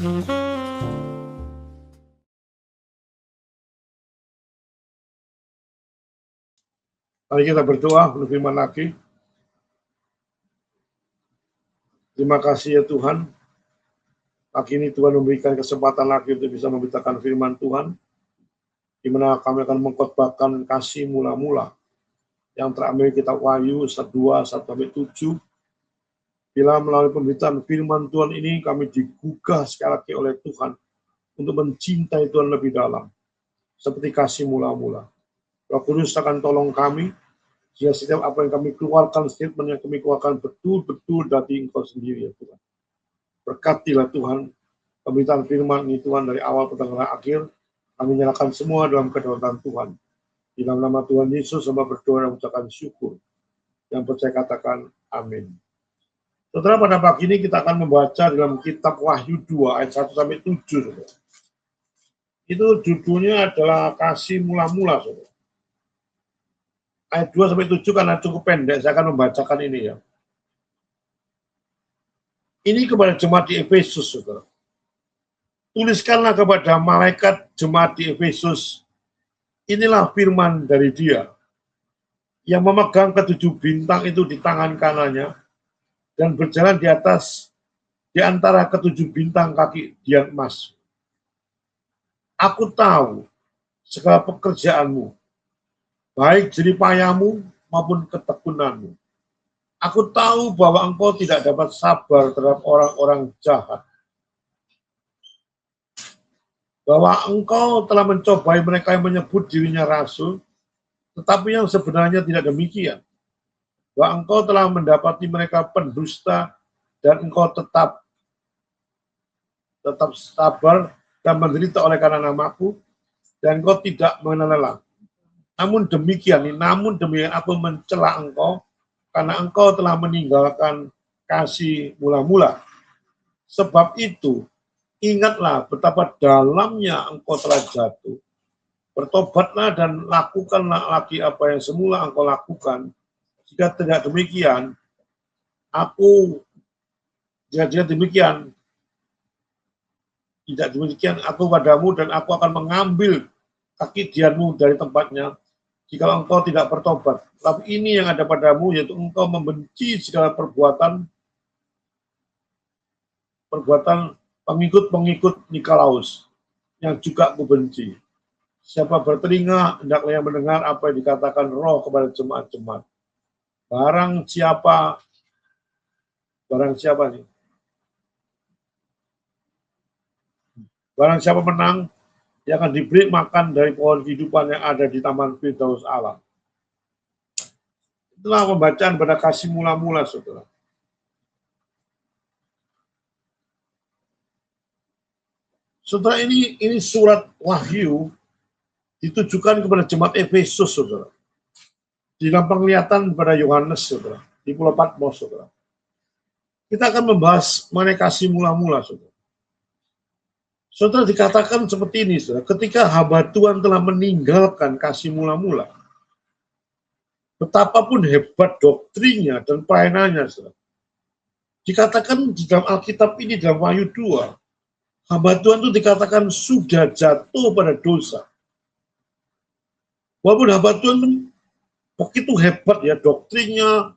Mari kita berdoa, berfirman lagi. Terima kasih ya Tuhan. Pagi ini Tuhan memberikan kesempatan lagi untuk bisa memberitakan firman Tuhan, di mana kami akan mengkhotbahkan kasih mula-mula yang terambil kitab Wahyu 1:2-7. Bila melalui pemberitaan firman Tuhan ini kami digugah sekali lagi oleh Tuhan untuk mencintai Tuhan lebih dalam, seperti kasih mula-mula. Roh Kudus akan tolong kami, sehingga setiap apa yang kami keluarkan, statement yang kami keluarkan betul-betul dari Engkau sendiri ya Tuhan. Berkatilah Tuhan pemberitaan firman ini Tuhan dari awal pertengahan akhir. Kami nyalakan semua dalam kedaulatan Tuhan. Di dalam nama Tuhan Yesus hamba berdoa dan mengucapkan syukur. Yang percaya katakan amin. Saudara, pada pagi ini kita akan membaca dalam kitab Wahyu 2 ayat 1-7. Itu judulnya adalah kasih mula-mula. Saudara. Ayat 2-7 karena cukup pendek, saya akan membacakan ini ya. Ini kepada jemaat di Efesus, saudara. Tuliskanlah kepada malaikat jemaat di Efesus, inilah firman dari Dia, yang memegang ketujuh bintang itu di tangan kanannya, dan berjalan di antara ketujuh bintang kaki dian emas. Aku tahu segala pekerjaanmu, baik jeripayahmu maupun ketekunanmu. Aku tahu bahwa engkau tidak dapat sabar terhadap orang-orang jahat, bahwa engkau telah mencobai mereka yang menyebut dirinya rasul, tetapi yang sebenarnya tidak demikian. Bahwa engkau telah mendapati mereka pendusta, dan engkau tetap sabar dan menderita oleh karena namaku, dan engkau tidak mengenal. Namun demikian aku mencela engkau, karena engkau telah meninggalkan kasih mula-mula. Sebab itu, ingatlah betapa dalamnya engkau telah jatuh. Bertobatlah dan lakukanlah lagi apa yang semula engkau lakukan. Jika tidak demikian, aku padamu dan aku akan mengambil kaki dianmu dari tempatnya, jika engkau tidak bertobat. Tapi ini yang ada padamu, yaitu engkau membenci segala perbuatan pengikut-pengikut Nikolaus, yang juga kubenci. Siapa bertelinga, hendaklah yang mendengar apa yang dikatakan Roh kepada jemaat-jemaat. Barang siapa nih? Barang siapa menang, dia akan diberi makan dari pohon kehidupan yang ada di Taman Firdaus Allah. Itulah pembacaan pada kasih mula-mula, saudara. Saudara, ini surat Wahyu ditujukan kepada jemaat Efesus, saudara. Di dalam penglihatan pada Yohanes, saudara, di Pulau Patmos, saudara. Kita akan membahas mengenai kasih mula-mula, saudara. Saudara, dikatakan seperti ini, saudara, ketika hamba Tuhan telah meninggalkan kasih mula-mula, betapapun hebat doktrinnya dan pelayanannya, saudara. Dikatakan di dalam Alkitab ini, dalam Wahyu 2, hamba Tuhan itu dikatakan sudah jatuh pada dosa. Walaupun hamba Tuhan begitu hebat ya doktrinnya,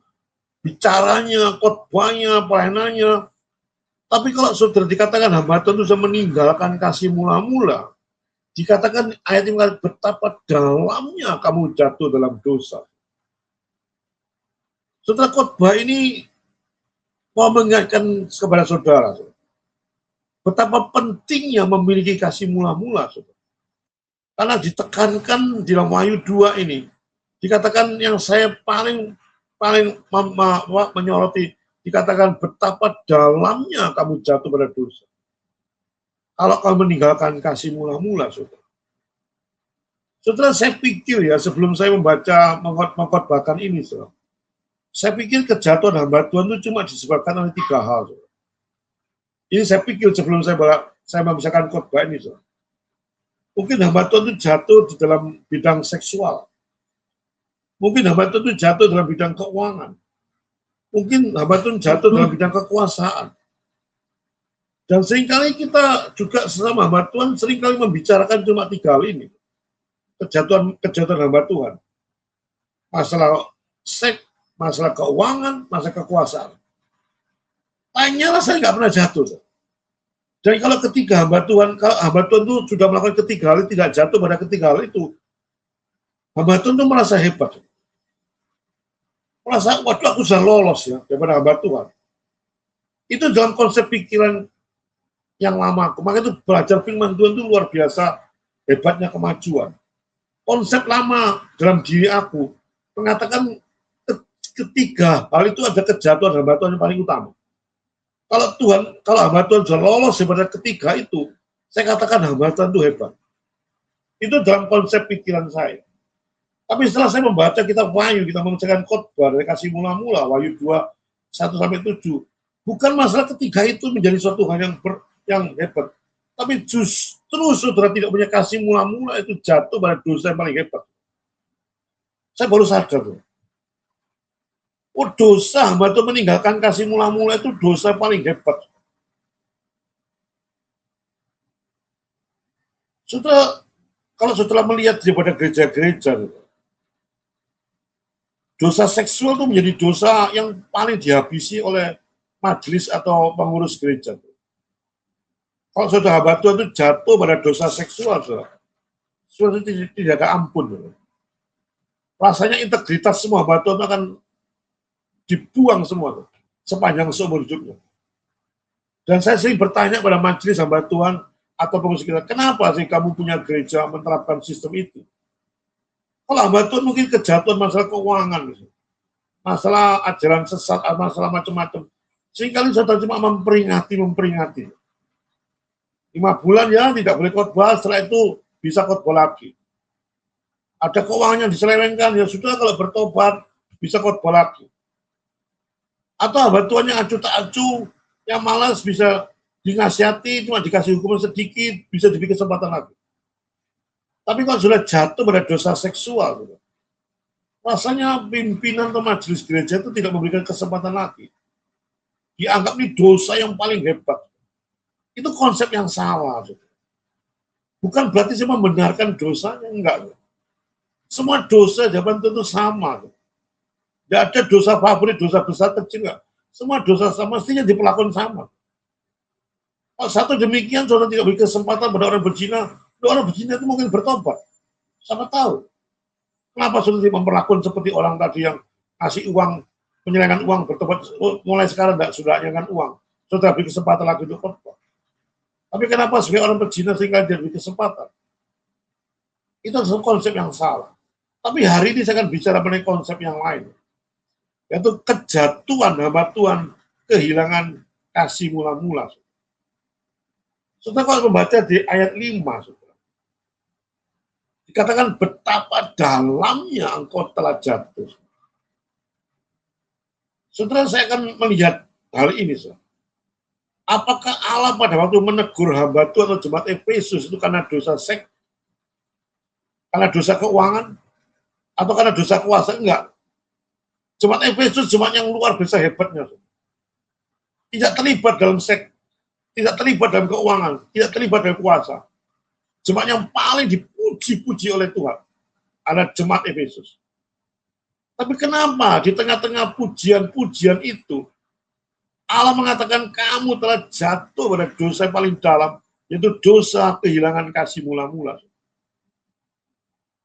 bicaranya, khotbahnya, pelayanannya. Tapi kalau saudara dikatakan hamba Tuhan itu sudah meninggalkan kasih mula-mula, dikatakan ayat ini betapa dalamnya kamu jatuh dalam dosa. Saudara, khotbah ini mau mengingatkan kepada saudara, betapa pentingnya memiliki kasih mula-mula, saudara. Karena ditekankan di dalam Wahyu 2 ini, dikatakan yang saya paling menyoroti, dikatakan betapa dalamnya kamu jatuh pada dosa. Kalau kamu meninggalkan kasih mula-mula, saudara. Saudara, saya pikir ya, sebelum saya membaca mengkhotbahkan ini, saudara, saya pikir kejatuhan hamba Tuhan itu cuma disebabkan oleh 3 hal, saudara. Ini saya pikir sebelum saya membicarakan khotbah ini, saudara. Mungkin hamba Tuhan itu jatuh di dalam bidang seksual. Mungkin hamba Tuhan itu jatuh dalam bidang keuangan. Mungkin hamba Tuhan jatuh dalam bidang kekuasaan. Dan seringkali kita juga sesama hamba Tuhan seringkali membicarakan cuma 3 hal ini. Kejahatan hamba Tuhan. Masalah seks, masalah keuangan, masalah kekuasaan. Lainnya lah saya nggak pernah jatuh. Dan kalau ketiga hamba Tuhan, kalau hamba Tuhan itu sudah melakukan ketiga hal itu, tidak jatuh pada ketiga hal itu, hamba Tuhan itu merasa hebat. Merasa, waduh aku sudah lolos ya, daripada hamba Tuhan. Itu dalam konsep pikiran yang lama. Makanya itu belajar firman Tuhan itu luar biasa hebatnya kemajuan. Konsep lama dalam diri aku mengatakan ketiga hal itu ada kejatuhan hamba Tuhan yang paling utama. Kalau hamba Tuhan sudah lolos daripada ketiga itu, saya katakan hamba Tuhan itu hebat. Itu dalam konsep pikiran saya. Tapi setelah saya membaca kitab Wahyu, kita membacakan khotbah dari kasih mula-mula, Wahyu 2:1-7, bukan masalah ketiga itu menjadi suatu hal yang hebat. Tapi justru saudara tidak punya kasih mula-mula itu jatuh pada dosa yang paling hebat. Saya baru sadar. Oh, dosa hamba Tuhan meninggalkan kasih mula-mula itu dosa yang paling hebat. Saudara, kalau saudara melihat daripada gereja-gereja, dosa seksual itu menjadi dosa yang paling dihabisi oleh majelis atau pengurus gereja. Kalau saudara hamba Tuhan itu jatuh pada dosa seksual, saudara itu tidak ada ampun. Rasanya integritas semua hamba Tuhan akan dibuang semua sepanjang seumur hidupnya. Dan saya sering bertanya pada majelis hamba Tuhan atau pengurus kita, kenapa sih kamu punya gereja menerapkan sistem itu? Kalau hamba Tuhan mungkin kejatuhan masalah keuangan, masalah ajaran sesat, masalah macam-macam. Seringkali saudara cuma memperingati. 5 bulan ya tidak boleh khotbah, setelah itu bisa khotbah lagi. Ada keuangan yang diselewengkan, ya sudah kalau bertobat bisa khotbah lagi. Atau hamba Tuhan yang acuh tak acuh, yang malas bisa dinasihati, cuma dikasih hukuman sedikit, bisa diberi kesempatan lagi. Tapi kalau sudah jatuh pada dosa seksual, rasanya pimpinan atau majelis gereja itu tidak memberikan kesempatan lagi. Dianggap ini dosa yang paling hebat. Itu konsep yang salah. Bukan berarti saya membenarkan dosanya, enggak. Semua dosa zaman itu sama. Tidak ada dosa favorit, dosa besar, kecil, enggak. Semua dosa sama, mestinya diperlakukan sama. Kalau satu demikian, saudara tidak beri kesempatan pada orang berzina, orang berzina itu mungkin bertobat. Siapa tahu. Kenapa saudara tidak memperlakukan seperti orang tadi yang kasih uang, penyelewengan uang, bertobat, mulai sekarang tidak sudah menyelewengkan uang. Saudara beri kesempatan lagi untuk bertobat. Tapi kenapa sebagai orang berzina sehingga dia beri kesempatan? Itu adalah konsep yang salah. Tapi hari ini saya akan bicara mengenai konsep yang lain. Yaitu kejatuhan hamba Tuhan, kehilangan kasih mula-mula. Saudara kalau membaca di ayat 5, saudara, dikatakan betapa dalamnya engkau telah jatuh. Saudara, saya akan melihat hal ini, saudara. Apakah Allah pada waktu menegur hamba Tuhan atau jemaat Efesus itu karena dosa seks, karena dosa keuangan, atau karena dosa kuasa? Enggak. Jemaat Efesus jemaat yang luar biasa hebatnya. Tidak terlibat dalam seks, tidak terlibat dalam keuangan, tidak terlibat dalam kuasa. Jemaat yang paling dipuji-puji oleh Tuhan adalah jemaat Efesus. Tapi kenapa di tengah-tengah pujian-pujian itu Allah mengatakan kamu telah jatuh pada dosa yang paling dalam, yaitu dosa kehilangan kasih mula-mula.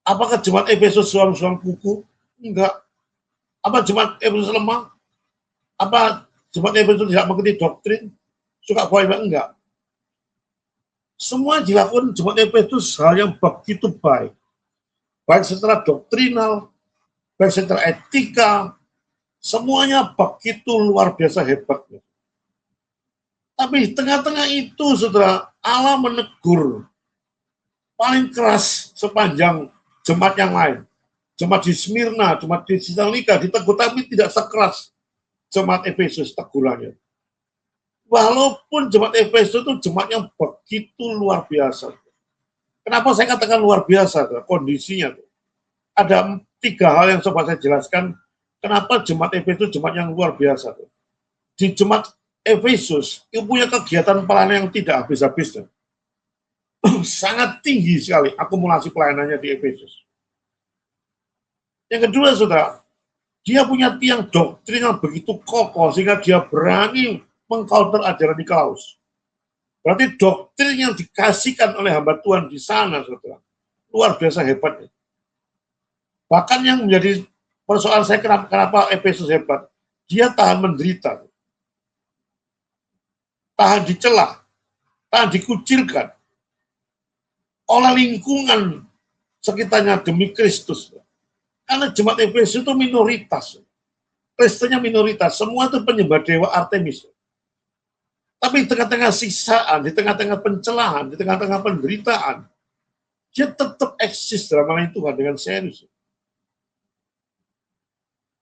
Apakah jemaat Efesus suam-suam kuku? Enggak. Apa jemaat Efesus lemah? Apa jemaat Efesus tidak mengerti doktrin? Suka buah? Enggak. Semua dilakukan jemaat Efesus hal yang begitu baik. Baik secara doktrinal, baik secara etika, semuanya begitu luar biasa hebatnya. Tapi di tengah-tengah itu, saudara, Allah menegur paling keras sepanjang jemaat yang lain. Jemaat di Smyrna, jemaat di Tesalonika ditegur, tapi tidak sekeras jemaat Efesus tegurannya. Walaupun jemaat Efesus itu jemaat yang begitu luar biasa. Kenapa saya katakan luar biasa, saudara? Kondisinya. Ada 3 hal yang coba saya jelaskan. Kenapa jemaat Efesus jemaat yang luar biasa? Di jemaat Efesus itu punya kegiatan pelayanan yang tidak habis-habisnya. Sangat tinggi sekali akumulasi pelayanannya di Efesus. Yang kedua, saudara, dia punya tiang doktrin yang begitu kokoh sehingga dia berani mengcounter ajaran Nikolaus. Berarti doktrin yang dikasihkan oleh hamba Tuhan di sana, saudara, luar biasa hebatnya. Bahkan yang menjadi persoalan saya kenapa Efesus hebat, dia tahan menderita, tahan dicela, tahan dikucilkan oleh lingkungan sekitarnya demi Kristus. Karena jemaat Efesus itu minoritas, Kristennya minoritas, semua itu penyembah dewa Artemis. Tapi di tengah-tengah siksaan, di tengah-tengah pencelahan, di tengah-tengah penderitaan, dia tetap eksis dalam melayani Tuhan dengan serius.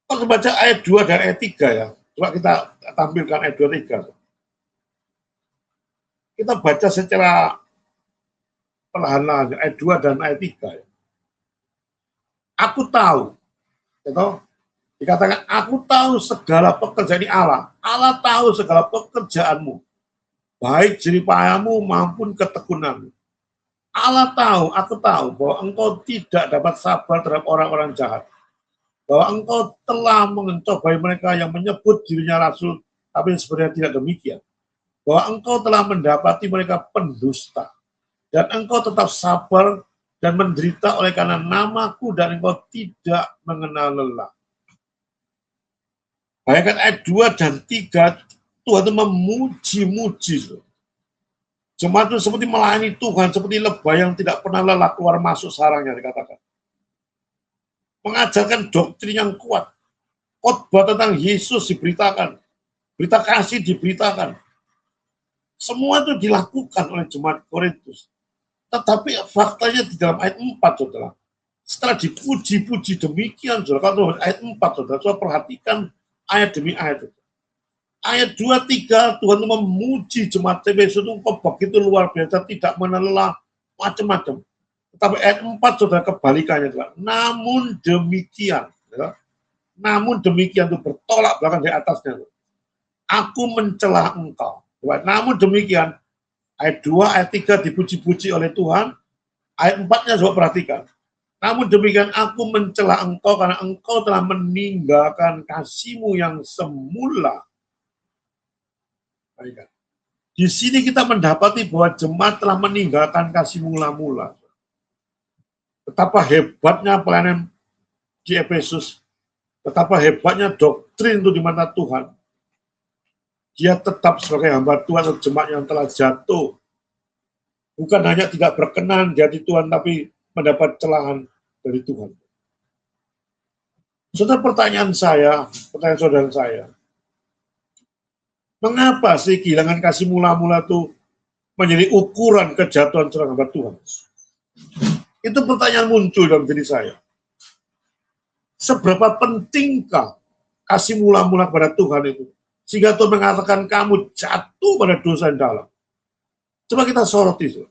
Kalau baca ayat 2 dan ayat 3 ya, coba kita tampilkan ayat 2 dan 3. Kita baca secara perlahan-lahan, ayat 2 dan ayat 3. Ya. Aku tahu, gitu, dikatakan, aku tahu segala pekerjaan Allah. Allah tahu segala pekerjaanmu, baik jeripayamu maupun ketekunanmu. Allah tahu, aku tahu bahwa engkau tidak dapat sabar terhadap orang-orang jahat. Bahwa engkau telah mencobai mereka yang menyebut dirinya rasul, tapi sebenarnya tidak demikian. Bahwa engkau telah mendapati mereka pendusta, dan engkau tetap sabar dan menderita oleh karena namaku, dan engkau tidak mengenal lelah. Bayangkan ayat 2 dan 3, Tuhan itu memuji-muji. Jemaat itu seperti melayani Tuhan, seperti lebah yang tidak pernah lelah keluar masuk sarangnya, dikatakan. Mengajarkan doktrin yang kuat. Khotbah tentang Yesus diberitakan. Berita kasih diberitakan. Semua itu dilakukan oleh jemaat Korintus. Tetapi faktanya di dalam ayat 4, saudara. Setelah dipuji-puji demikian, saudara, kalau ayat 4, saudara perhatikan ayat demi ayat. Ayat 2, 3, Tuhan memuji jemaat Efesus itu begitu luar biasa, tidak menelelah, macam-macam. Tetapi ayat 4, saudara, kebalikannya. Saudara. Namun demikian, saudara, namun demikian itu bertolak belakang di atasnya. Aku mencela engkau. Namun demikian, ayat 2, ayat 3 dipuji-puji oleh Tuhan. Ayat 4-nya coba perhatikan. Namun demikian aku mencela engkau karena engkau telah meninggalkan kasihmu yang semula. Di sini kita mendapati bahwa jemaat telah meninggalkan kasih mula-mula. Betapa hebatnya pelayanan di Efesus, betapa hebatnya doktrin itu di mata Tuhan. Dia tetap sebagai hamba Tuhan atau jemaat yang telah jatuh. Bukan hanya tidak berkenan di hati Tuhan, tapi mendapat celahan dari Tuhan. Saudara, pertanyaan saudara saya, mengapa sih kehilangan kasih mula-mula itu menjadi ukuran kejatuhan seorang hamba Tuhan? Itu pertanyaan muncul dalam diri saya. Seberapa pentingkah kasih mula-mula kepada Tuhan itu? Sehingga Tuhan mengatakan kamu jatuh pada dosa yang dalam. Coba kita soroti itu.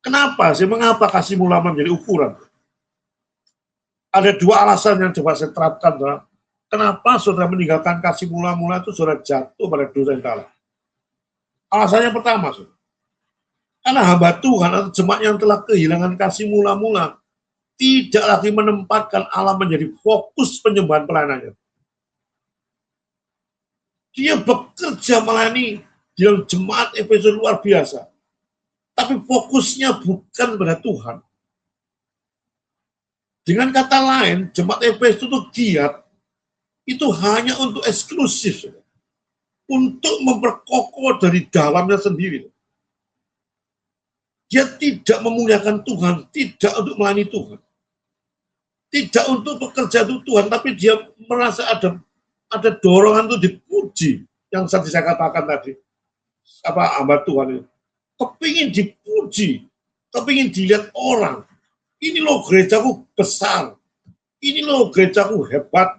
Kenapa sih? Mengapa kasih mula-mula menjadi ukuran? Ada dua alasan yang coba saya terapkan. Saudara. Kenapa saudara meninggalkan kasih mula-mula itu saudara jatuh pada dosa yang dalam? Alasannya pertama, saudara. Karena hamba Tuhan atau jemaat yang telah kehilangan kasih mula-mula tidak lagi menempatkan Allah menjadi fokus penyembahan pelayanannya. Dia bekerja melayani di dalam jemaat Efesus luar biasa. Tapi fokusnya bukan pada Tuhan. Dengan kata lain, jemaat Efesus itu giat, itu hanya untuk eksklusif. Untuk memperkokoh dari dalamnya sendiri. Dia tidak memuliakan Tuhan, tidak untuk melayani Tuhan. Tidak untuk bekerja untuk Tuhan, tapi dia merasa ada dorongan untuk dipuji. Yang saya katakan tadi. Hamba Tuhan itu. Kepingin dipuji, kepingin dilihat orang. Ini loh gerejaku besar. Ini loh gerejaku hebat.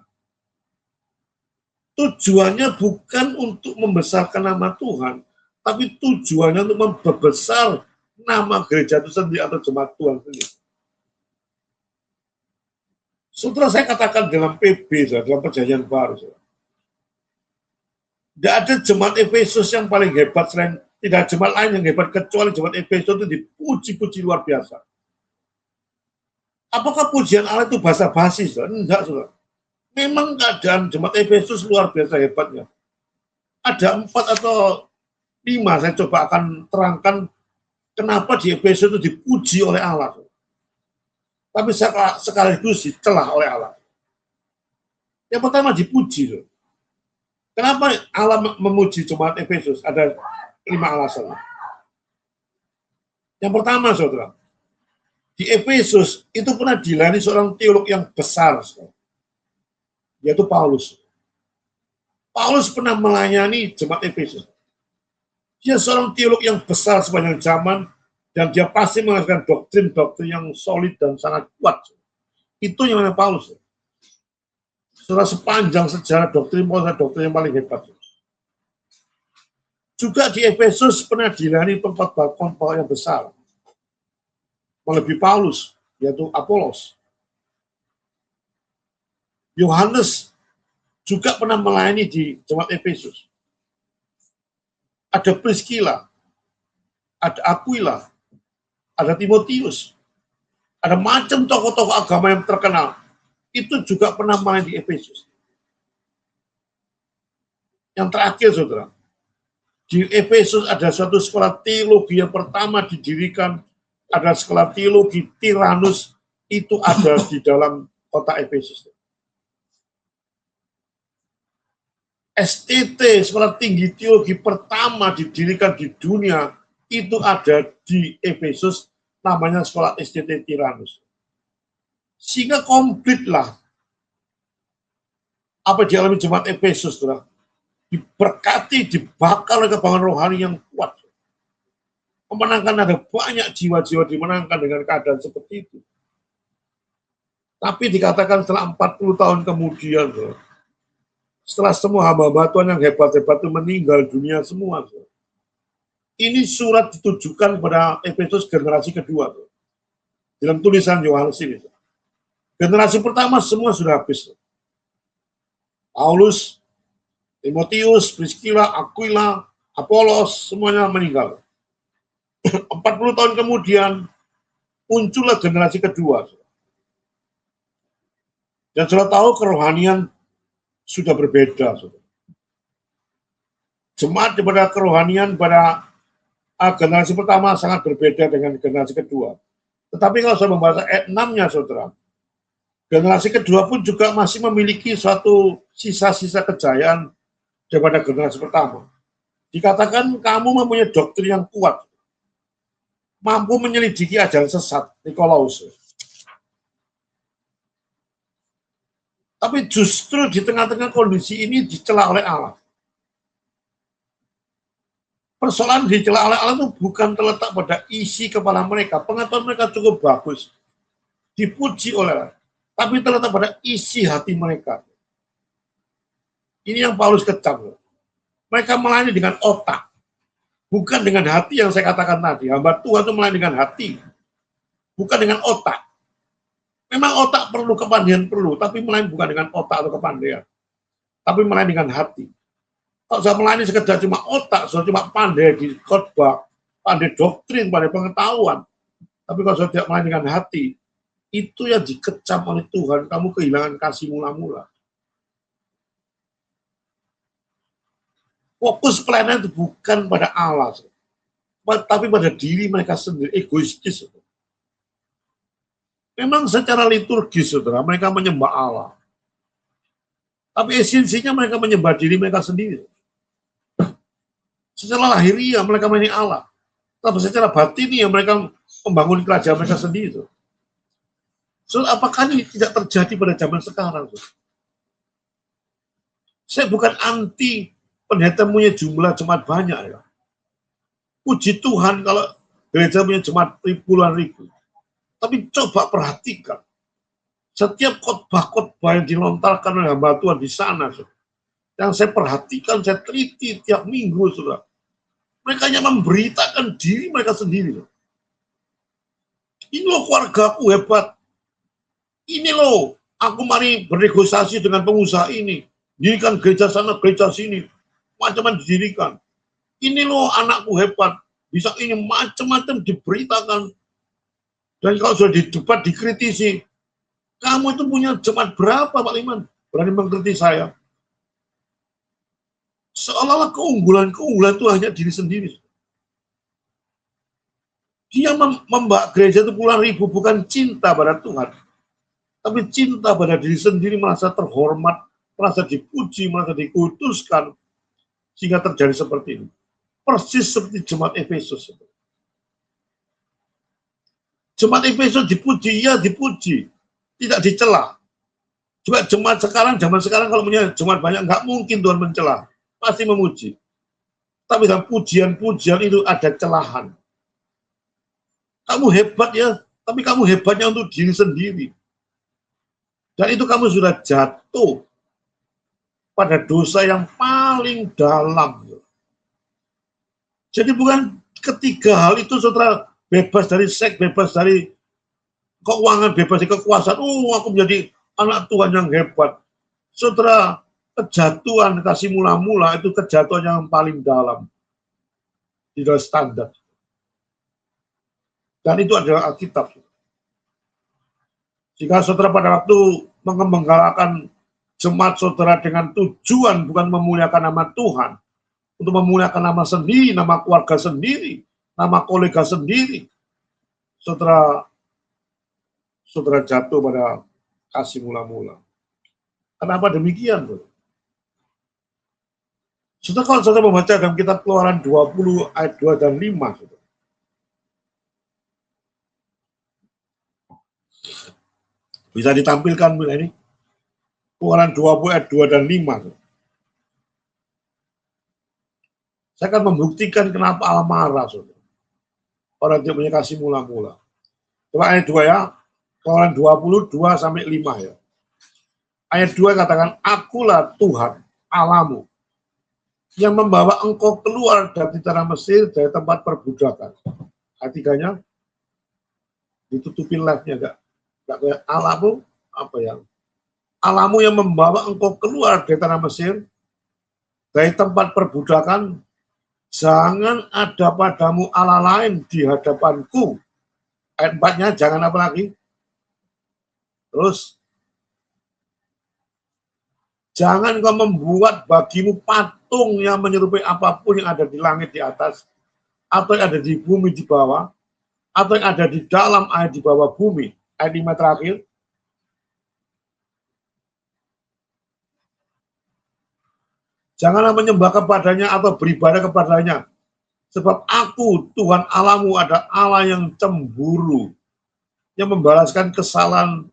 Tujuannya bukan untuk membesarkan nama Tuhan, tapi tujuannya untuk membesar nama gereja itu sendiri atau jemaat Tuhan sendiri. Saudara, saya katakan dalam PB, dalam perjanjian baru, Tidak ada jemaat Efesus yang paling hebat selain, tidak ada jemaat lain yang hebat kecuali jemaat Efesus itu dipuji-puji luar biasa. Apakah pujian Allah itu basa-basi? Enggak, saudara. Memang keadaan jemaat Efesus luar biasa hebatnya. Ada 4 atau 5, saya coba akan terangkan kenapa di Efesus itu dipuji oleh Allah. Tapi sekaligus dicelah oleh Allah. Yang pertama dipuji. Kenapa Allah memuji jemaat Efesus? Ada 5 alasan. Yang pertama, saudara, di Efesus itu pernah dilayani seorang teolog yang besar, saudara, yaitu Paulus. Paulus pernah melayani jemaat Efesus. Dia seorang teolog yang besar sepanjang zaman, dan dia pasti menghasilkan doktrin-doktrin yang solid dan sangat kuat. Itu yang namanya Paulus. Setelah sepanjang sejarah doktrin Paulus adalah doktrin yang paling hebat. Juga di Efesus pernah dilayani tempat khotbah yang besar, melebihi Paulus, yaitu Apolos. Yohanes juga pernah melayani di jemaat Efesus. Ada Priscilla, ada Aquila, ada Timotius, ada macam tokoh-tokoh agama yang terkenal. Itu juga pernah melayani di Efesus. Yang terakhir, saudara, di Efesus ada suatu sekolah teologi yang pertama didirikan, ada sekolah teologi Tyrannus, itu ada di dalam kota Efesus. STT, sekolah tinggi teologi pertama didirikan di dunia, itu ada di Efesus, namanya sekolah STT Tyrannus. Sehingga komplitlah apa dialami jemaat Efesus, saudara. Diberkati, dibakar oleh kebanggaan rohani yang kuat. Memenangkan, ada banyak jiwa-jiwa dimenangkan dengan keadaan seperti itu. Tapi dikatakan setelah 40 tahun kemudian, saudara, setelah semua hamba-hamba Tuhan yang hebat-hebat itu meninggal dunia semua, saudara. Ini surat ditujukan pada Efesus generasi kedua, saudara. Dalam tulisan Yohanes ini, saudara. Generasi pertama semua sudah habis. Paulus, Timotius, Priscilla, Aquila, Apolos, semuanya meninggal. 40 tahun kemudian, muncullah generasi kedua. Dan sudah tahu kerohanian sudah berbeda. Jemaat pada kerohanian pada generasi pertama sangat berbeda dengan generasi kedua. Tetapi kalau saya membaca ayat 6-nya, saudara, generasi kedua pun juga masih memiliki suatu sisa-sisa kejayaan daripada generasi pertama. Dikatakan kamu mempunyai doktrin yang kuat, mampu menyelidiki ajaran sesat, Nikolaus. Tapi justru di tengah-tengah kondisi ini dicela oleh Allah. Persoalan dicela oleh Allah itu bukan terletak pada isi kepala mereka, pengetahuan mereka cukup bagus, dipuji oleh Allah, tapi terletak pada isi hati mereka. Ini yang Paulus kecam. Mereka melayani dengan otak, bukan dengan hati yang saya katakan tadi. Hamba Tuhan itu melayani dengan hati, bukan dengan otak. Memang otak perlu, kepandaian perlu, tapi melayani bukan dengan otak atau kepandaian, tapi melayani dengan hati. Kalau saya melayani sekedar cuma otak, saya cuma pandai di khotbah, pandai doktrin, pandai pengetahuan, tapi kalau saya tidak melayani dengan hati, itu yang dikecam oleh Tuhan, kamu kehilangan kasih mula-mula. Fokus pelayanan itu bukan pada Allah, tapi pada diri mereka sendiri, egoistis. Memang secara liturgis, saudara, mereka menyembah Allah. Tapi esensinya mereka menyembah diri mereka sendiri. Secara lahiriah mereka melayani Allah. Tapi secara batiniah mereka membangun kerajaan mereka sendiri. So, apakah ini tidak terjadi pada zaman sekarang? Saya bukan anti pendeta punya jumlah jemaat banyak, ya. Puji Tuhan kalau gereja punya jemaat puluhan ribu. Tapi coba perhatikan, setiap khotbah-khotbah yang dilontarkan oleh hamba Tuhan di sana, yang saya perhatikan, saya teliti tiap minggu, saudara, mereka hanya memberitakan diri mereka sendiri. Ini loh keluargaku hebat. Ini loh, aku mari bernegosiasi dengan pengusaha ini. Dirikan gereja sana, gereja sini. macam-macam didirikan. Ini loh anakku hebat, bisa ini macam-macam diberitakan. Dan kalau sudah didebat, dikritisi, kamu itu punya jemaat berapa Pak Liman? Berani mengkritik saya. Seolah-olah keunggulan itu hanya diri sendiri. Dia membak gereja itu puluhan ribu bukan cinta pada Tuhan, tapi cinta pada diri sendiri, merasa terhormat, merasa dipuji, merasa dikuduskan, sehingga terjadi seperti ini. Persis seperti jemaat Efesus. Jemaat Efesus dipuji, ya dipuji, tidak dicela. Juga jemaat sekarang, zaman sekarang kalau punya jemaat banyak, nggak mungkin Tuhan mencela, pasti memuji. Tapi dalam pujian-pujian itu ada celahan. Kamu hebat ya, tapi kamu hebatnya untuk diri sendiri. Dan itu kamu sudah jatuh pada dosa yang paling dalam. Jadi bukan ketiga hal itu, saudara, bebas dari seks, bebas dari keuangan, bebas dari kekuasaan. Aku menjadi anak Tuhan yang hebat. Saudara, kejatuhan kasih mula-mula itu kejatuhan yang paling dalam. Tidak standar. Dan itu adalah Alkitab. Jika saudara pada waktu mengembangkan jemaat saudara dengan tujuan bukan memuliakan nama Tuhan, untuk memuliakan nama sendiri, nama keluarga sendiri, nama kolega sendiri, saudara jatuh pada kasih mula-mula. Kenapa demikian? Saudara, kalau saudara membaca dalam kitab Keluaran 20 ayat 2 dan 5, saudara, bisa ditampilkan ini. Keluaran 20 ayat 2 dan 5. Saya akan membuktikan kenapa Allah marah, saudara. Orang tidak punya kasih mula-mula. Coba ayat 2 ya. Keluaran 22 sampai 5 ya. Ayat 2 katakan, akulah Tuhan Allahmu yang membawa engkau keluar dari tanah Mesir, dari tempat perbudakan. Ayat 3-nya ditutupin live-nya, enggak kayak Allahmu, apa ya? Allahmu yang membawa engkau keluar dari tanah Mesir, dari tempat perbudakan, jangan ada padamu Allah lain di hadapanku. Ayat 4-nya, jangan apa lagi? Terus, jangan kau membuat bagimu patung yang menyerupai apapun yang ada di langit di atas, atau yang ada di bumi di bawah, atau yang ada di dalam air di bawah bumi. Ayat 5 terakhir. Janganlah menyembah kepadanya atau beribadah kepadanya. Sebab aku, Tuhan Allahmu, ada Allah yang cemburu, yang membalaskan kesalahan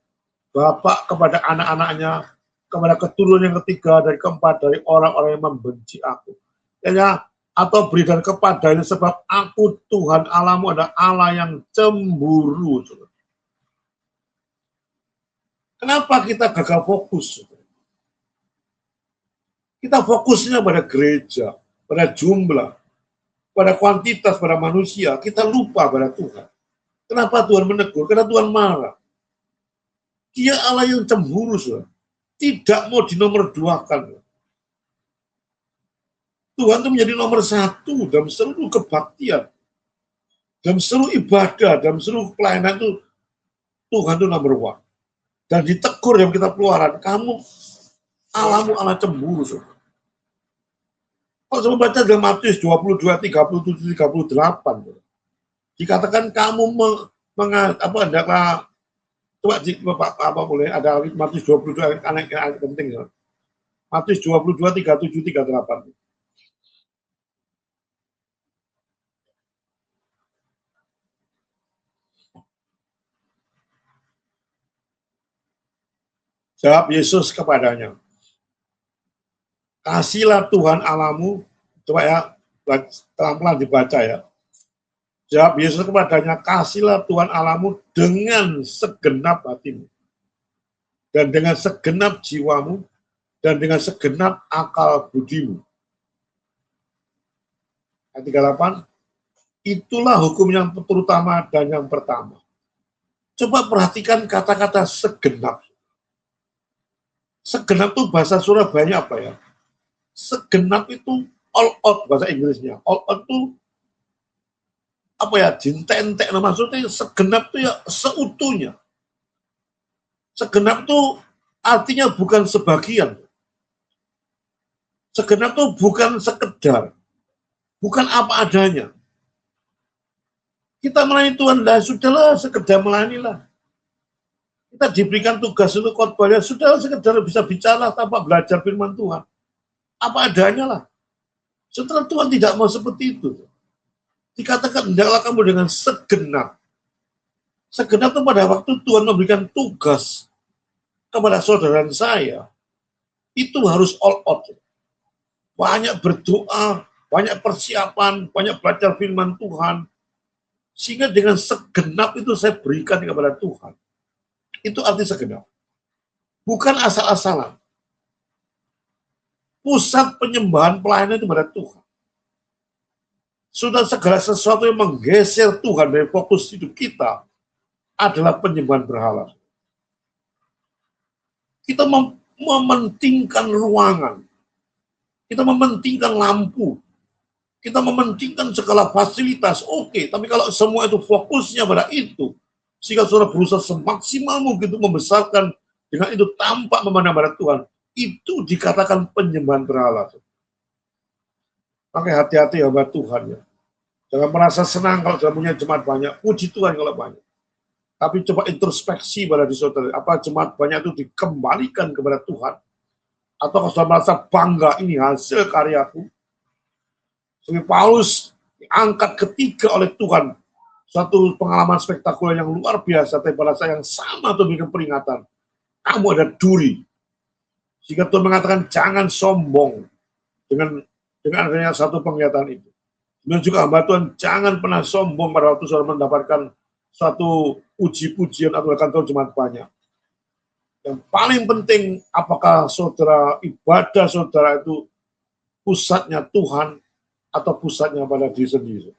bapak kepada anak-anaknya, kepada keturunan yang ketiga dan keempat dari orang-orang yang membenci aku. Ya, atau berikan kepadanya, sebab aku, Tuhan Allahmu, ada Allah yang cemburu. Kenapa kita gagal fokus? Kita fokusnya pada gereja, pada jumlah, pada kuantitas, pada manusia. Kita lupa pada Tuhan. Kenapa Tuhan menegur? Karena Tuhan marah. Dia Allah yang cemburu, saudara. Tidak mau dinomorduakan. Tuhan itu menjadi nomor satu dalam seluruh kebaktian, dalam seluruh ibadah, dalam seluruh pelayanan itu Tuhan itu nomor one. Dan ditegur dalam kitab Keluaran, kamu Allahmu Allah cemburu, saudara. Kalau saya membaca dalam Matius 22, 37, 38, dikatakan kamu coba boleh ada Matius 22 ayat penting ya. Matius 22, 37, 38. Jawab Yesus kepadanya, kasihlah Tuhan Allahmu, coba ya, pelan-pelan dibaca ya. Jawab Yesus kepadanya, kasihlah Tuhan Allahmu dengan segenap hatimu, dan dengan segenap jiwamu, dan dengan segenap akal budimu. Ayat 38, itulah hukum yang terutama dan yang pertama. Coba perhatikan kata-kata segenap. Segenap itu bahasa Surabaya apa ya? Segenap itu all out bahasa Inggrisnya. All out itu apa ya? Jintentek, maksudnya segenap itu ya seutuhnya. Segenap itu artinya bukan sebagian. Segenap itu bukan sekedar, bukan apa adanya. Kita melayani Tuhan, lah sudahlah sekedar melayanilah. Kita diberikan tugas untuk khotbah, ya sudahlah sekedar bisa bicara tanpa belajar firman Tuhan. Apa adanya lah. Setelah Tuhan tidak mau seperti itu. Dikatakan, hendaklah kamu dengan segenap. Segenap itu pada waktu Tuhan memberikan tugas kepada saudara saya, itu harus all out. Banyak berdoa, banyak persiapan, banyak belajar firman Tuhan. Sehingga dengan segenap itu saya berikan kepada Tuhan. Itu arti segenap. Bukan asal-asalan. Pusat penyembahan pelayanan itu pada Tuhan. Sudah segala sesuatu yang menggeser Tuhan dari fokus hidup kita adalah penyembahan berhala. Kita mementingkan ruangan. Kita mementingkan lampu. Kita mementingkan segala fasilitas. Oke, tapi kalau semua itu fokusnya pada itu, sehingga saudara berusaha semaksimal mungkin untuk membesarkan, dengan itu tampak memandang pada Tuhan, itu dikatakan penyembahan berhala. Makanya hati-hati hamba Tuhan ya. Jangan merasa senang kalau sudah punya jemaat banyak, puji Tuhan kalau banyak. Tapi coba introspeksi pada diri saudara, apa jemaat banyak itu dikembalikan kepada Tuhan? Atau kalau sudah merasa bangga, ini hasil karyaku. Seperti Paulus diangkat ketiga oleh Tuhan. Suatu pengalaman spektakuler yang luar biasa, tapi pada saat yang sama Tuhan berikan peringatan. Kamu ada duri. Sehingga Tuhan mengatakan jangan sombong dengan adanya satu penglihatan itu. Dan juga hamba Tuhan jangan pernah sombong pada waktu saudara mendapatkan suatu puji-pujian atau kantor jemaat banyak. Yang paling penting, apakah saudara ibadah saudara itu pusatnya Tuhan atau pusatnya pada diri sendiri.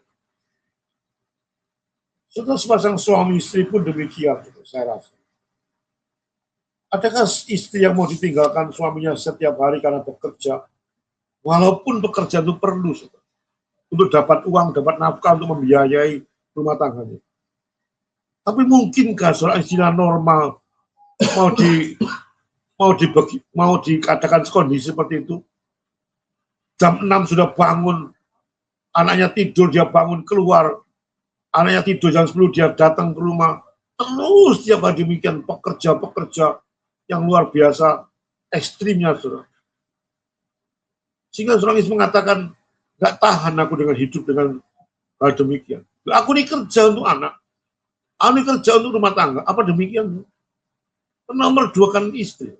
Saudara sepasang suami istri pun demikian, saya rasa. Adakah istri yang mau ditinggalkan suaminya setiap hari karena bekerja, walaupun pekerjaan itu perlu, saudara, untuk dapat uang, dapat nafkah untuk membiayai rumah tangganya. Tapi mungkinkah seorang istilah normal mau dikatakan kondisi seperti itu? Jam 6 sudah bangun, anaknya tidur, dia bangun keluar, anaknya tidur jam 10, dia datang ke rumah, terus tiap hari demikian, pekerja yang luar biasa, ekstrimnya, saudara. Sehingga seorang istri mengatakan, gak tahan aku dengan hidup dengan hal demikian. Aku ini kerja untuk anak, aku ini kerja untuk rumah tangga, apa demikian? Nomor dua kan istri.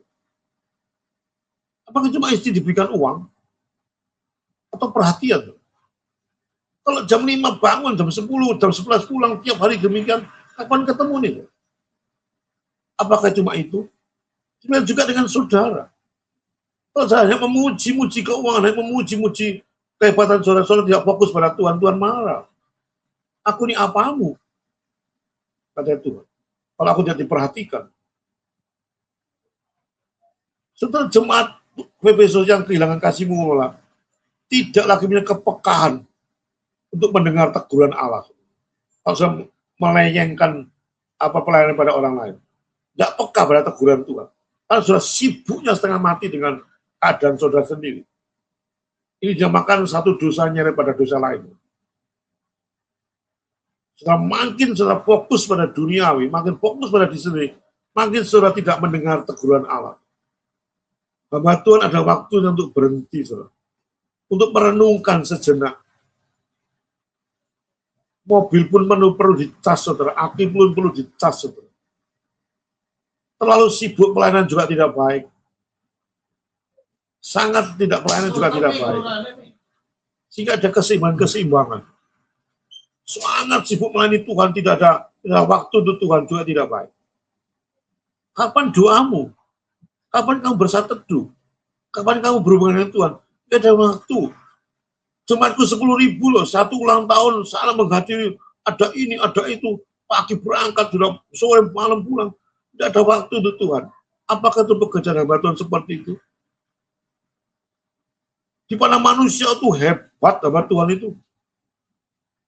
Apakah cuma istri diberikan uang? Atau perhatian? Kalau jam 5 bangun, jam 10, jam 11 pulang, tiap hari demikian, kapan ketemu nih? Apakah cuma itu? Sebenarnya juga dengan saudara. Kalau saya hanya memuji-muji keuangan, hanya memuji-muji kehebatan saudara-saudara, tidak fokus pada Tuhan, Tuhan marah. Aku ini apamu? Kata Tuhan. Kalau aku tidak diperhatikan. Setelah jemaat Efesus yang kehilangan kasih-Mu Allah, tidak lagi punya kepekaan untuk mendengar teguran Allah. Kalau sudah melenyengkan apa pelayanan pada orang lain. Tidak peka pada teguran Tuhan. Karena sudah sibuknya setengah mati dengan keadaan saudara sendiri. Ini dinamakan satu dosa nyeret pada dosa lain. Setelah makin saudara fokus pada duniawi, makin fokus pada diri sendiri, makin saudara tidak mendengar teguran Allah. Hamba Tuhan ada waktu untuk berhenti, saudara. Untuk merenungkan sejenak. Mobil pun perlu dicas, saudara. Aki pun perlu dicas, saudara. Terlalu sibuk pelayanan juga tidak baik. Sangat tidak pelayanan juga tidak baik. Sehingga ada keseimbangan. Sangat sibuk melayani Tuhan, tidak ada waktu untuk Tuhan juga tidak baik. Kapan doamu? Kapan kamu bersatu teduh? Kapan kamu berhubungan dengan Tuhan? Tidak ada waktu. Jemaatku 10.000 loh, satu ulang tahun, salah menghadiri, ada ini, ada itu, pagi berangkat, sudah sore malam pulang. Tidak ada waktu untuk Tuhan. Apakah itu pekerjaan hamba Tuhan seperti itu? Di mana manusia itu hebat, hamba Tuhan itu.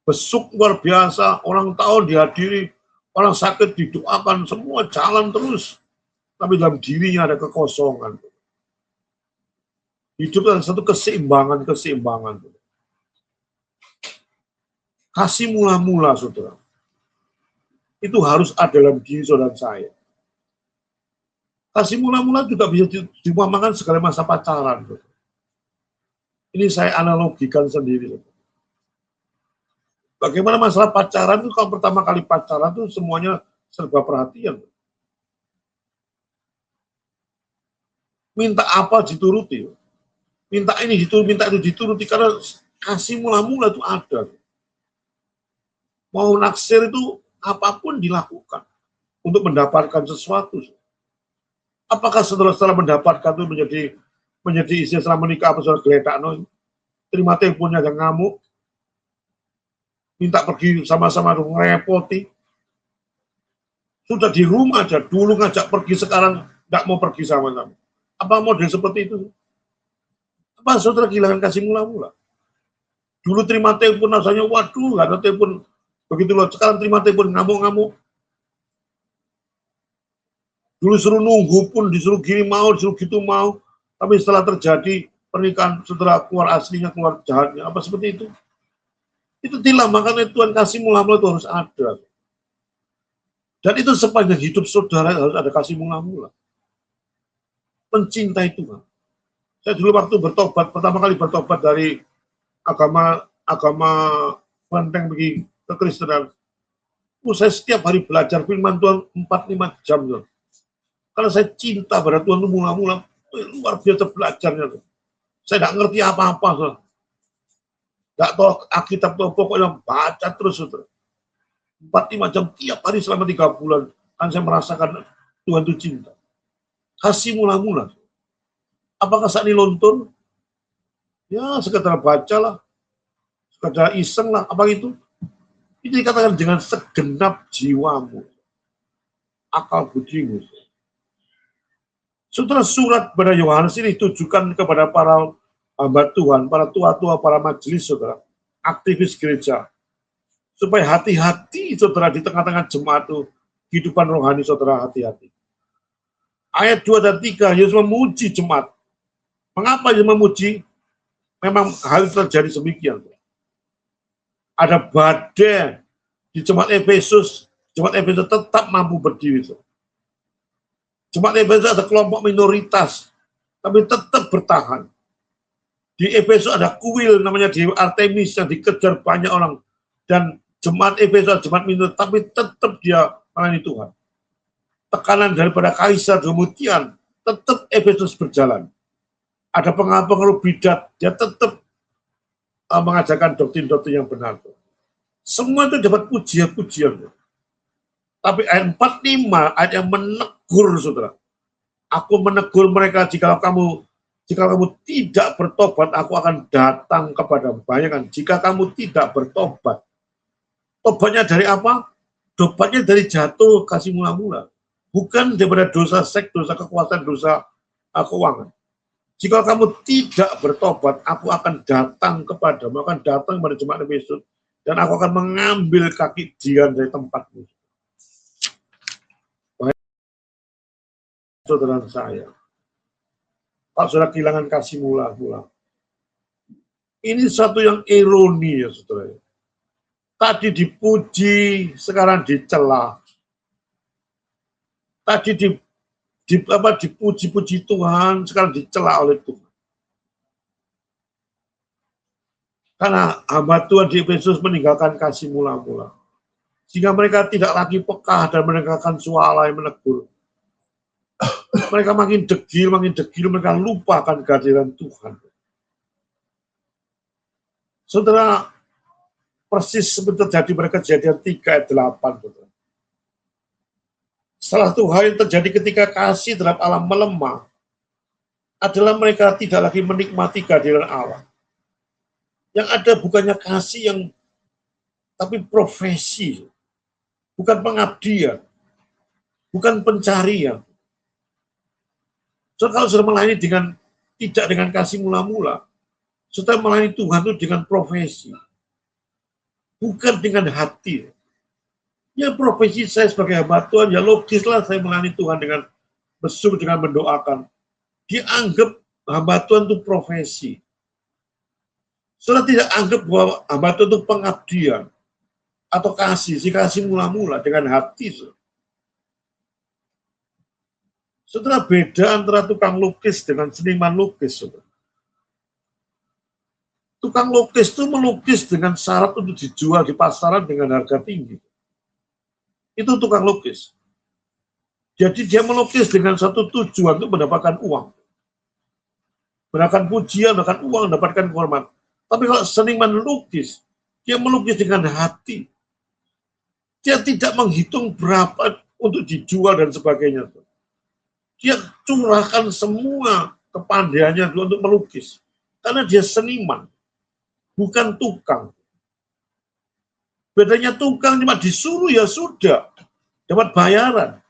Besuk luar biasa, orang tahu dihadiri, orang sakit didoakan, semua jalan terus. Tapi dalam dirinya ada kekosongan. Hidup ada satu keseimbangan. Kasih mula-mula, saudara. Itu harus ada dalam diri saudara saya. Kasih mula-mula juga bisa diumpamakan segala masa pacaran. Saudara. Ini saya analogikan sendiri. Saudara. Bagaimana masalah pacaran itu, kalau pertama kali pacaran itu semuanya serba perhatian. Minta apa dituruti. Minta ini dituruti, minta itu dituruti, karena kasih mula-mula itu ada. Mau naksir itu apapun dilakukan untuk mendapatkan sesuatu. Apakah setelah mendapatkan itu menjadi istri setelah menikah apa saudara geledak terima teleponnya yang ngamuk, minta pergi sama-sama ngerepoti. Sudah di rumah aja, dulu ngajak pergi, sekarang nggak mau pergi sama-sama. Apa model seperti itu? Apa saudara kehilangan kasih mula-mula? Dulu terima telepon rasanya, waduh, nggak ada telepon. Begitu loh, sekarang terima telepon ngamuk-ngamuk. Dulu suruh nunggu pun, disuruh gini mau, disuruh gitu mau. Tapi setelah terjadi pernikahan, setelah keluar aslinya, keluar jahatnya, apa seperti itu? Itu tidak, makanya Tuhan kasih mula-mula itu harus ada. Dan itu sepanjang hidup saudara harus ada kasih mula-mula. Mencintai Tuhan. Saya dulu waktu bertobat, pertama kali bertobat dari agama Banteng pergi ke Kristenan. Saya setiap hari belajar firman Tuhan 4-5 jam. Karena saya cinta pada Tuhan itu mula-mula, luar biasa belajarnya. Saya tidak ngerti apa-apa. Tidak tahu Alkitab, pokoknya baca terus. 4-5 jam tiap hari selama 3 bulan. Kan saya merasakan Tuhan itu cinta. Kasih mula-mula. Apakah saat ini lontun? Ya, sekedar baca lah. Sekedar iseng lah, apa itu? Itu dikatakan dengan segenap jiwamu, akal budimu. Saudara, surat pada Yohanes ini ditujukan kepada para hamba Tuhan, para tua-tua, para majelis, saudara, aktivis gereja, supaya hati-hati, saudara, di tengah-tengah jemaat itu, kehidupan rohani, saudara, hati-hati. Ayat 2 dan 3, Yesus memuji jemaat. Mengapa Yesus memuji? Memang hal itu terjadi demikian. Ada badai di jemaat Efesus tetap mampu berdiri. Jemaat Efesus ada kelompok minoritas, tapi tetap bertahan. Di Efesus ada kuil namanya Dewi Artemis yang dikejar banyak orang, dan jemaat Efesus jemaat minoritas, tapi tetap dia melayani Tuhan. Tekanan daripada kaisar demikian, tetap Efesus berjalan. Ada pengaruh bidat, dia tetap mengajarkan doktrin-doktrin yang benar. Semua itu dapat pujian-pujian. Tapi ayat 45, ayat yang menegur, saudara. Aku menegur mereka, jika kamu tidak bertobat, aku akan datang kepadamu. Bayangkan, jika kamu tidak bertobat. Tobatnya dari apa? Tobatnya dari jatuh kasih mula-mula. Bukan daripada dosa seks, dosa kekuasaan, dosa keuangan. Jika kamu tidak bertobat, aku akan datang kepadamu, akan datang kepada jemaat Efesus, dan aku akan mengambil kaki dia dari tempatmu. Baik, saudara saya, kalau saudara kehilangan kasih mula-mula, ini satu yang ironi ya saudara. Tadi dipuji, sekarang dicela. Tadi dipuji-puji Tuhan, sekarang dicela oleh Tuhan. Karena hamba Tuhan di Efesus meninggalkan kasih mula-mula. Sehingga mereka tidak lagi peka dan mendengarkan suara yang menegur. Mereka makin degil, mereka lupakan kehadiran Tuhan. Saudara, persis seperti terjadi pada Kejadian 3 ayat 8. Saudara. Salah satu hal yang terjadi ketika kasih terhadap Allah melemah adalah mereka tidak lagi menikmati kehadiran Allah. Yang ada bukannya kasih yang, tapi profesi, bukan pengabdian, bukan pencarian. So, kalau sudah melayani tidak dengan kasih mula-mula, Saudara melayani Tuhan itu dengan profesi, bukan dengan hati. Ya profesi saya sebagai hamba Tuhan, ya logislah saya melayani Tuhan dengan bersyukur, dengan mendoakan. Dianggap hamba Tuhan itu profesi. Saudara tidak anggap bahwa hamba Tuhan itu pengabdian atau kasih, si kasih mula-mula dengan hati. Saudara, beda antara tukang lukis dengan seniman lukis. Saudara. Tukang lukis itu melukis dengan syarat untuk dijual di pasaran dengan harga tinggi. Itu tukang lukis. Jadi dia melukis dengan satu tujuan untuk mendapatkan uang. Mendapatkan pujian, mendapatkan uang, mendapatkan kehormatan. Tapi kalau seniman lukis, dia melukis dengan hati. Dia tidak menghitung berapa untuk dijual dan sebagainya. Dia curahkan semua kepandaiannya untuk melukis. Karena dia seniman, bukan tukang. Bedanya tukang cuma disuruh ya sudah, dapat bayaran.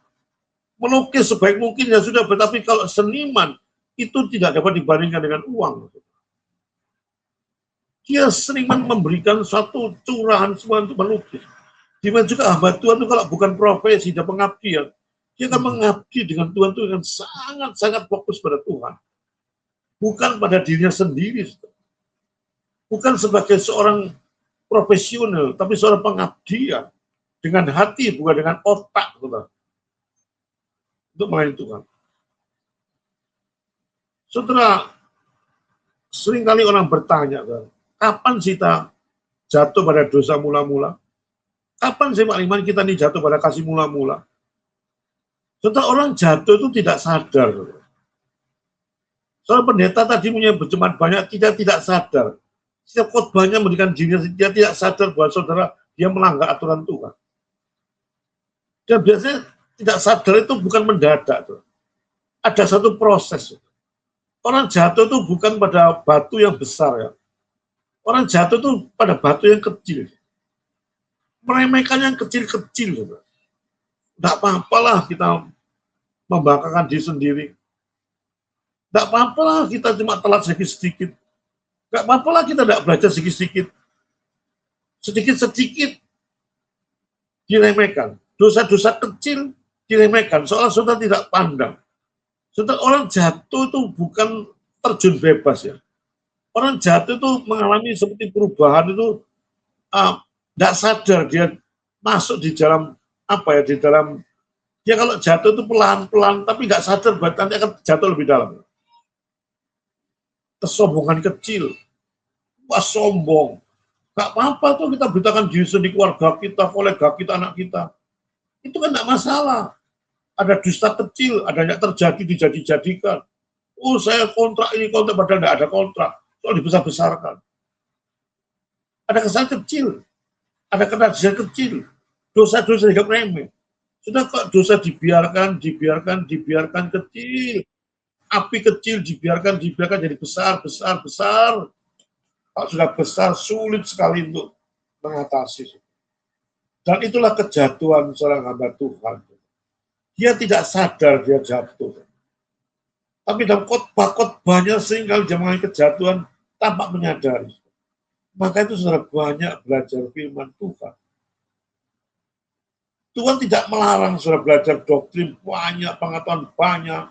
Melukis sebaik mungkin ya sudah, tetapi kalau seniman itu tidak dapat dibandingkan dengan uang. Dia seniman memberikan suatu curahan semua untuk melukis. Dimana juga hamba Tuhan itu kalau bukan profesi dan pengabdian, dia akan mengabdi dengan Tuhan itu dengan sangat-sangat fokus pada Tuhan. Bukan pada dirinya sendiri. Bukan sebagai seorang profesional, tapi seorang pengabdian dengan hati, bukan dengan otak, saudara. Untuk melayani Tuhan. Saudara, seringkali orang bertanya, kapan kita jatuh pada dosa mula-mula? Kapan sih Pak Iman kita ini jatuh pada kasih mula-mula? Saudara, orang jatuh itu tidak sadar. Soal pendeta tadi punya berjemaat banyak, tidak sadar. Setiap khotbahnya memberikan dirinya, dia tidak sadar bahwa saudara dia melanggar aturan Tuhan. Dan biasanya tidak sadar itu bukan mendadak. Ada satu proses. Orang jatuh itu bukan pada batu yang besar. Ya. Orang jatuh itu pada batu yang kecil. Meremehkan yang kecil-kecil. Tidak apa-apalah kita membanggakan diri sendiri. Tidak apa-apalah kita cuma telat sedikit-sedikit. Tidak apa-apalah kita tidak belajar sedikit-sedikit. Sedikit-sedikit diremehkan. Dosa-dosa kecil diremehkan. Soalnya saudara tidak pandang. Saudara, orang jatuh itu bukan terjun bebas ya. Orang jatuh itu mengalami seperti perubahan itu tidak sadar dia masuk di dalam di dalam dia kalau jatuh itu pelan-pelan tapi nggak sadar bahwa nanti akan jatuh lebih dalam. Kesombongan kecil, wah sombong, nggak apa-apa tuh kita beritakan diri sendiri keluarga kita, kolega kita, anak kita, itu kan nggak masalah. Ada dusta kecil, ada yang terjadi dijadi-jadikan. Oh saya kontrak ini kontrak padahal nggak ada kontrak, soal dibesar-besarkan. Ada kesalahan kecil, ada kenakalan kecil, dosa-dosa yang remeh. Sudah kok dosa dibiarkan kecil. Api kecil dibiarkan jadi besar. Kalau sudah besar, sulit sekali untuk mengatasi. Dan itulah kejatuhan seorang hamba Tuhan. Dia tidak sadar dia jatuh. Tapi dalam khotbah-khotbahnya seringkali dia mengalami kejatuhan tanpa menyadari. Maka itu sudah banyak belajar firman Tuhan. Tuhan tidak melarang saudara belajar doktrin banyak, pengetahuan banyak,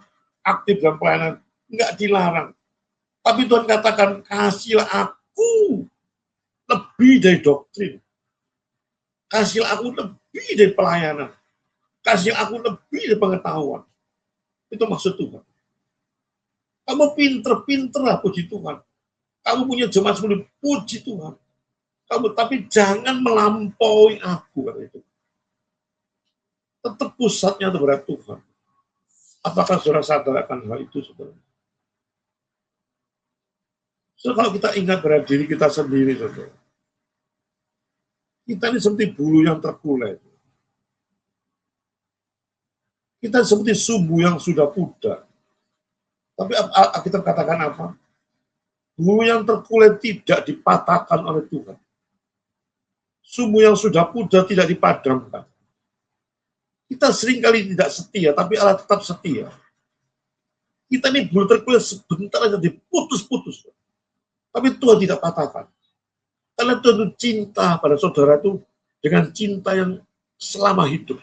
aktif dalam pelayanan, enggak dilarang. Tapi Tuhan katakan, kasihlah aku lebih dari doktrin. Kasihlah aku lebih dari pelayanan. Kasihlah aku lebih dari pengetahuan. Itu maksud Tuhan. Kamu pinter-pinter lah, puji Tuhan. Kamu punya jemaat sebelum puji Tuhan. Tapi jangan melampaui aku, kata itu. Tetap pusatnya kepada Tuhan. Apakah saudara sadar akan hal itu, saudara? So, kalau kita ingat pada diri kita sendiri, saudara, kita ini seperti bulu yang terkulai. Kita seperti sumbu yang sudah pudar. Tapi kita katakan apa? Bulu yang terkulai tidak dipatahkan oleh Tuhan. Sumbu yang sudah pudar tidak dipadamkan. Kita seringkali tidak setia, tapi Allah tetap setia. Kita ini bulu terkulai sebentar aja diputus-putus. Tapi Tuhan tidak patahkan. Karena Tuhan itu cinta pada saudara itu dengan cinta yang selama hidup.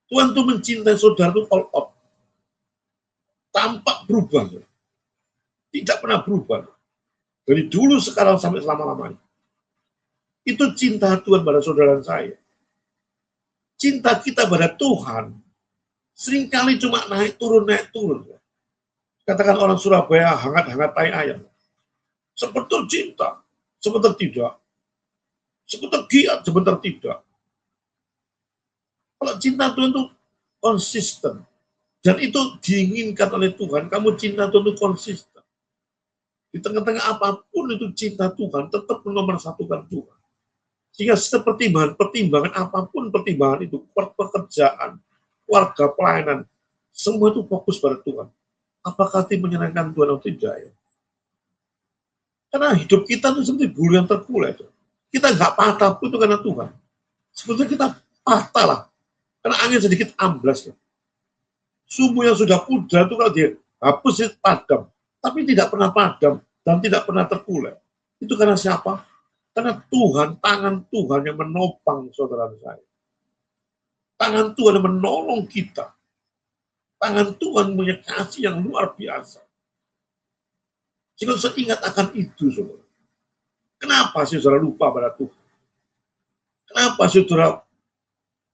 Tuhan itu mencintai saudara itu all out. Tampak berubah. Tidak pernah berubah. Dari dulu, sekarang, sampai selama-lamanya. Itu cinta Tuhan pada saudara saya. Cinta kita pada Tuhan seringkali cuma naik turun. Katakan orang Surabaya hangat-hangat tai ayam. Sebentar cinta, sebentar tidak. Sebentar giat, sebentar tidak. Kalau cinta Tuhan itu konsisten. Dan itu diinginkan oleh Tuhan. Kamu cinta Tuhan itu konsisten. Di tengah-tengah apapun itu cinta Tuhan tetap menomorsatukan Tuhan. Sehingga setiap pertimbangan apapun pertimbangan itu, pekerjaan, keluarga, pelayanan, semua itu fokus pada Tuhan. Apakah itu menyenangkan Tuhan atau tidak ya? Karena hidup kita itu seperti bulu yang terkulai. Kita nggak patah pun itu karena Tuhan. Sebetulnya kita patah lah. Karena angin sedikit amblas. Ya. Sumbu yang sudah pudar itu kalau dia hapus itu padam. Tapi tidak pernah padam dan tidak pernah terkulai. Itu karena siapa? Karena Tuhan, tangan Tuhan yang menopang saudara saya. Tangan Tuhan yang menolong kita. Tangan Tuhan punya kasih yang luar biasa. Jika saya ingat akan itu, saudara. Kenapa saudara lupa pada Tuhan? Kenapa saudara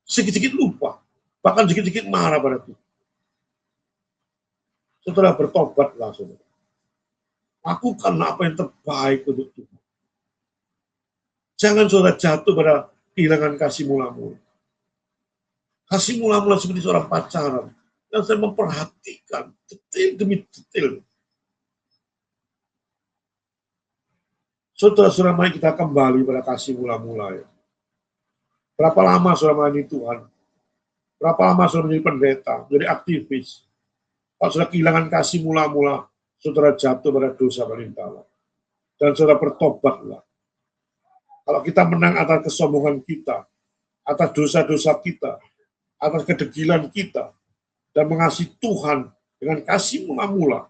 sedikit-sedikit lupa? Bahkan sedikit-sedikit marah pada Tuhan? Saudara bertobatlah, saudara. Lakukanlah apa yang terbaik untuk Tuhan. Jangan saudara jatuh pada kehilangan kasih mula-mula. Kasih mula-mula seperti seorang pacaran. Yang saya memperhatikan detail demi detail. Saudara-saudara, mari kita kembali pada kasih mula-mula ya. Berapa lama saudara melayani Tuhan? Berapa lama saudara menjadi pendeta, menjadi aktivis? Kalau saudara kehilangan kasih mula-mula, saudara jatuh pada dosa paling dalam. Dan saudara bertobatlah. Kalau kita menang atas kesombongan kita, atas dosa-dosa kita, atas kedegilan kita, dan mengasihi Tuhan dengan kasih mula-mula,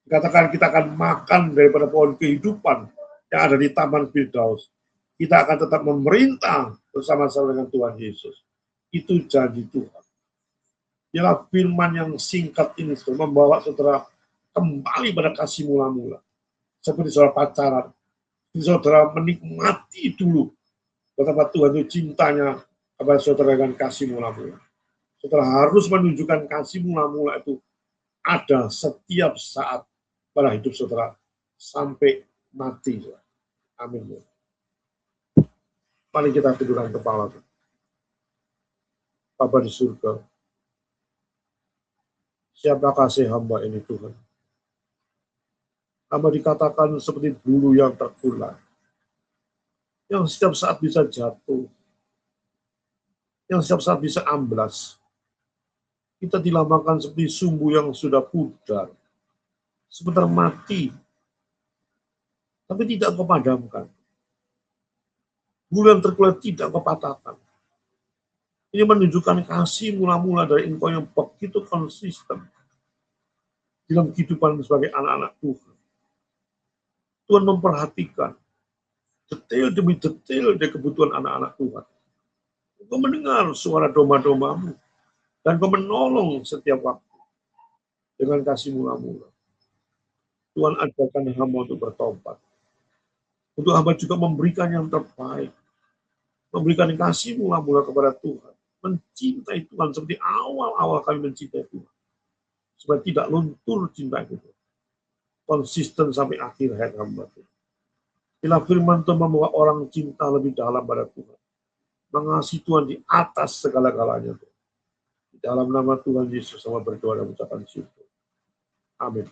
dikatakan kita akan makan daripada pohon kehidupan yang ada di Taman Firdaus. Kita akan tetap memerintah bersama-sama dengan Tuhan Yesus. Itu janji Tuhan. Ialah firman yang singkat ini membawa saudara kembali pada kasih mula-mula. Seperti saudara pacaran. Saudara menikmati dulu betapa Tuhan itu cintanya kepada saudara dengan kasih mula-mula. Saudara harus menunjukkan kasih mula-mula itu ada setiap saat pada hidup saudara sampai mati. Amin. Mari kita tundukkan kepala. Bapa di surga, siapa kasih hamba ini Tuhan? Hamba dikatakan seperti bulu yang terkulai, yang setiap saat bisa jatuh, yang setiap saat bisa amblas. Kita dilambangkan seperti sumbu yang sudah pudar, sebentar mati, tapi tidak kau padamkan. Bulu yang terkulai tidak kau patahkan. Ini menunjukkan kasih mula-mula dari Engkau yang begitu konsisten dalam kehidupan sebagai anak-anak Tuhan. Tuhan memperhatikan detail demi detail dari kebutuhan anak-anak Tuhan. Engkau mendengar suara domba-dombamu dan Engkau menolong setiap waktu dengan kasih mula-mula. Tuhan ajarkan hamba untuk bertobat. Untuk hamba juga memberikan yang terbaik. Memberikan kasih mula-mula kepada Tuhan. Mencintai Tuhan seperti awal-awal kami mencintai Tuhan. Supaya tidak luntur cinta itu. Konsisten sampai akhir hayat hamba Tuhan. Bila firman Tuhan membawa orang cinta lebih dalam pada Tuhan. Mengasihi Tuhan di atas segala-galanya. Di dalam nama Tuhan Yesus sama berdoa dan ucapan syukur. Amin.